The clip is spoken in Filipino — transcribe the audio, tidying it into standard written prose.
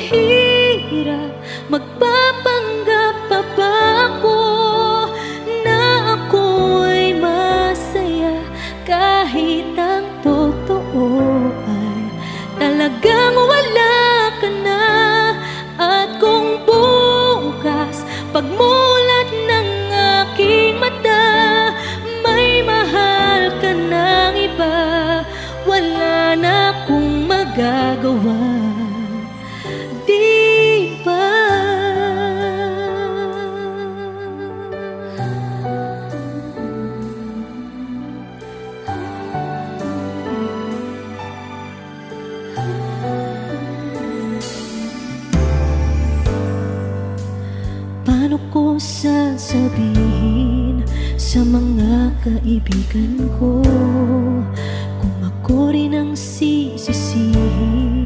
hirap, magpapanggap pa ba ako na ako'y masaya kahit ang totoo ay talagang wala ka na. At kung bukas pagmulat ng aking mata may mahal ka ng iba, wala na akong magagawa, di ba? Paano ko sasabihin sa mga kaibigan ko kung ako rin ang sisisihin?